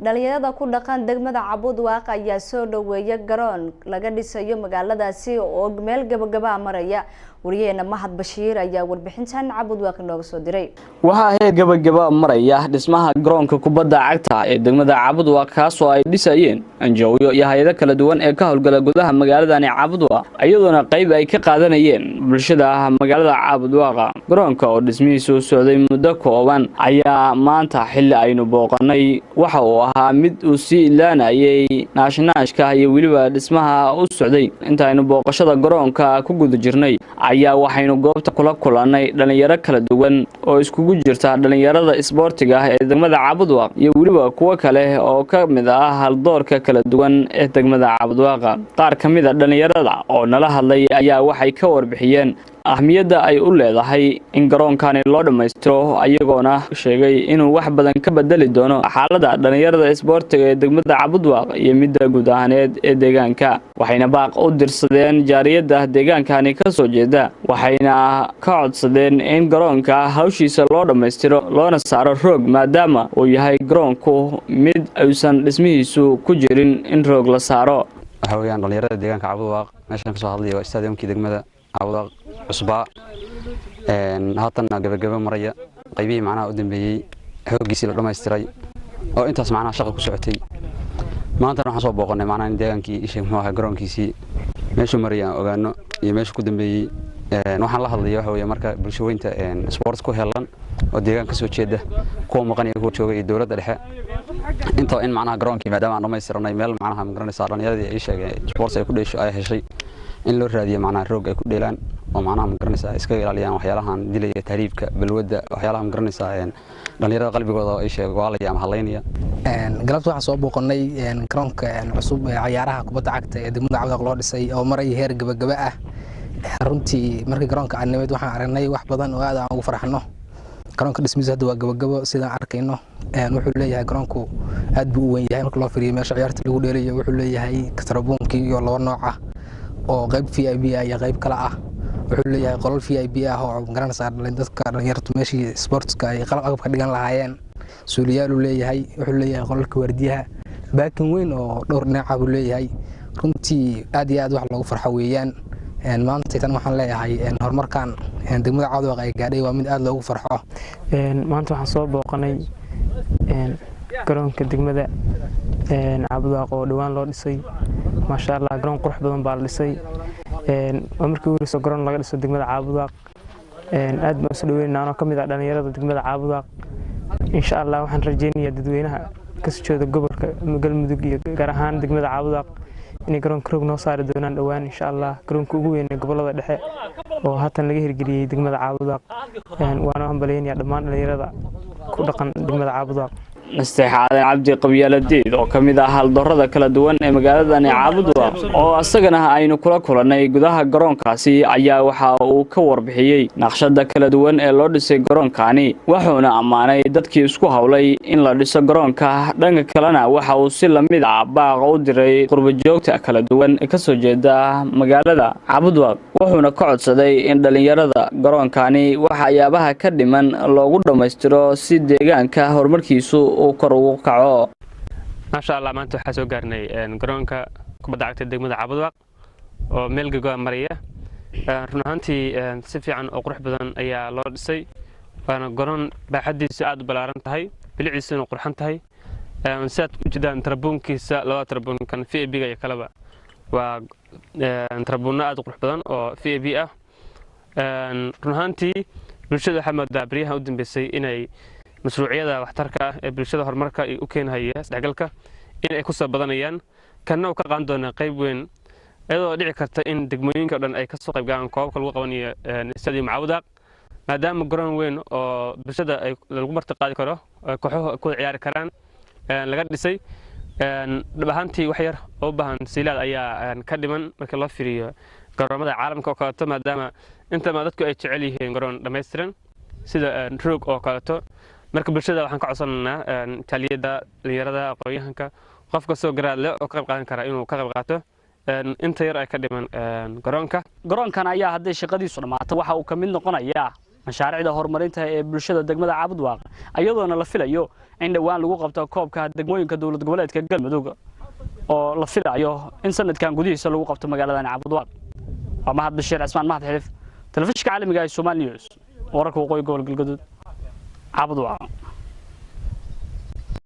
dhalinyarada ku dhaqan degmada Cabudwaaq ayaa soo dhaweeyay garoon laga dhisayo magaaladaasi oo meel gabagaba maraya. Wariyeena Mahad Bashiir ayaa warbixintan Cabudwaaq nooga soo diray. Waxa ay gabagaba maraya dhismaha garoonka kubadda cagta ee degmada Cabudwaaq kaas oo ay dhisayeen anjooyo iyo hay'ado kala duwan ee ka howlgala gudaha magaaladani Cabudwaaq iyadoo qayb ay ka qaadanayeen bulshada magaalada Cabudwaaq. Garoonka oo dhismihiisu socday muddo kooban ayaa maanta xilli aynu booqanay waxa uu ahaa mid uu si ilaanayay naashnaashka iyo waliba dhismaha u socday. Inta aynu booqashada garoonka ku guda jirnay ayaa waxaynu goobta kula kulanay dhalinyaro kala duwan oo iskugu jirta dhalinyarada isboortiga ah ee degmada Cabudwaaq iyo waliba kuwa kale oo ka mid ah haldoorka kala duwan ee degmada Cabudwaaq. Qaar ka mid ah dhalinyarada oo nala hadlay ayaa waxay ka warbixiyeen ahmiyadda ay u leedahay in garoonkani loo dhameystiro ayagoona sheegay inuu wax badan ka bedeli doono xaaladda dhalinyarada isboortiga ee degmada Cabudwaaq iyo midda guud ahaaneed ee deegaanka. Waxayna baaq u dirsadeen jaariyada deegaankani ka soo jeeda waxayna ka codsadeen in garoonka hawshiisa loo dhameystiro loona saaro roog maadaama uu yahay garoonku mid aysan dhismihiisu ku jirin in roog la saaro. waxa weeyaan dhalinyarada deegaanka Cabudwaaq meeshan ka soo hadlayo waa stadiumkii degmada Cabudwaaq cusba haatan gabagaba maraya qaybihii macnaha u dambeeyay xoogiisii la dhameystiray oo intaas macnaha shaqo ku socotay maanta waxaan soo booqanay macnaha deegaankii isha muxuu garoonkiisii meeshu maraya ogaano iyo meeshu ku dambeeyay waxaan la hadlayo waxa weeye marka bulshooyinta sport ku helan oo deegaanka soo jeeda kuwa maqan iyo kuwa jooga iyo dawladda dhexe inta in macnaha garoonkii maadaama aan dhameystiranay meel macnaha magaranaysa dhalinyarada ay sheegay sport ay ku dheesho ay heshay in loo raadiyo macnaha roog ay ku dheelaan oo macnaha magaranaysa iska ilaaliyaan waxyaalahan dilaya taariifka balwada waxyaalaha magaranaysa dhalinyarada qalbigooda ay sheego waalaya ama haleynaya galabta waxaan soo booqanay garoonka cusub ee ciyaaraha kubadda cagta ee degmada Cabudwaaq loo dhisay oo maray heer gabagaba ah runtii markii garoonka aan nimid waxaan aragnay wax badan oo aad aan ugu farxano garoonka dhismihiisa hadda waa gabagabo sidaan arkayno wuxuu leeyahay garoonku aad buu u weyn yahay marka loo fiiriyo meesha ciyaarta lagu dheelayo wuxuu leeyahay katrabuunkii iyo laba nooc ah oo qayb VIP ah iyo qayb kale ah wuxuu leeyahay qolal VIP ah oo magaranaysa dadka dhalinyarada meeshii sportska ay qalab agab ka dhigan lahaayeen suuliyaal uu leeyahay wuxuu leeyahay qolalka waardiyaha baakin weyn oo dhowr dhinac ah uu leeyahay runtii aad iyo aad wax loogu farxo weeyaan maanta tan waxaan leeyahay horumarkan degmada Cabudwaaq ay gaadhay waa mid aad loogu farxo maanta waxaan soo booqanay garoonka degmada Cabudwaaq oo dhawaan loo dhisay ما شاء الله قرن قرح بدن بالدسي markii uu soo garoon laga dhiso degmada Cabudwaaq aad ma soo dhaweynaa anoo kamid ah dhalinyarada degmada Cabudwaaq insha Allah waxaan rajeynayaa dadweynaha ka soo jeeda gobolka Galmudug iyo gaar ahaan degmada Cabudwaaq in garoonka roog noo saari doonaan dhawaan insha Allah garoonka ugu weyn ee gobolada dhexe oo haatan laga hirgeliyay degmada Cabudwaaq waana hambalyeynaya dhammaan dhalinyarada ku dhaqan degmada Cabudwaaq Nasteexadan Cabdi Qabyaaladid oo kamid ah haldoorada kala duwan ee magaaladani Cabudwaaq oo asagana aynu kula kulanay gudaha garoonkaasi ayaa waxa uu ka warbixiyay naqshada kala duwan ee loo dhisay garoonkani wuxuuna amaanay dadkii isku hawlay in la dhiso garoonka dhanka kalena waxa uu si lamid ah baaq u diray qurbo joogta kala duwan ee ka soo jeeda magaalada Cabudwaaq wuxuuna ka codsaday in dhalinyarada garoonkani waxyaabaha ka dhiman loogu dhameystiro si deegaanka horumarkiisu kor ugu kaco ما شاء الله maanta waxa soo gaarnay garoonka kubadda cagta degmada Cabudwaaq oo meel gabagaba maraya run ahaantii si fiican oo qurux badan ayaa loo dhisay waana garoon baaxadiisu aad u balaaran tahay biliciisuna qurxan tahay sidaad u jeedaan tarbuunkiisa laba tarbuunkan VIP-ga iyo kalaba waa tarbuunno aad u qurux badan oo VIP ah run ahaantii bulshada waxa moodaa bariyaha u dambeysay inay mashruucyada waxtarka ee bulshada horumarka u keenaya isdhexgalka in ay ku soo badanayaan kana uu ka qaan doona qayb weyn iyadoo dhici karta in degmooyinka dhan ay ka soo qayb galaan koobka lagu qabanayo stadium Cabudwaaq maadaama garoon weyn oo bulshada ay lagu marti qaadi karo kooxuhu ku ciyaari karaan laga dhisay dhabahantii wax yar oo u baahan siilaad ayaa ka dhiman marka loo fiiriyo garoomada caalamka oo kaleeto maadaama inta dadku ay jecel yihiin garoon dhameystiran sida roog oo kaleeto marka bulshada waxaan ka codsanaynaa taliyada dhalinyarada aqoonyahanka qofka soo garaad leh oo ka qayb qaadan kara inuu ka qayb qaato inta yar ay ka dhiman garoonkan ayaa hadday shaqadiisu dhamaato waxa uu ka mid noqonayaa mashaariicda horumarinta ee bulshada degmada Cabudwaaq ayadoona la filayo in dhawaan lagu qabto koobka degmooyinka dowlad goboleedka Galmudug oo la filayo in sanadkan gudihiisa lagu qabto magaalada Cabudwaaq waa Mahad Bashiir Cismaan Mahad Xilif telefishinka caalamiga ee Soomaali News wararka waqooyi gobolka Galgaduud Cabudwaaq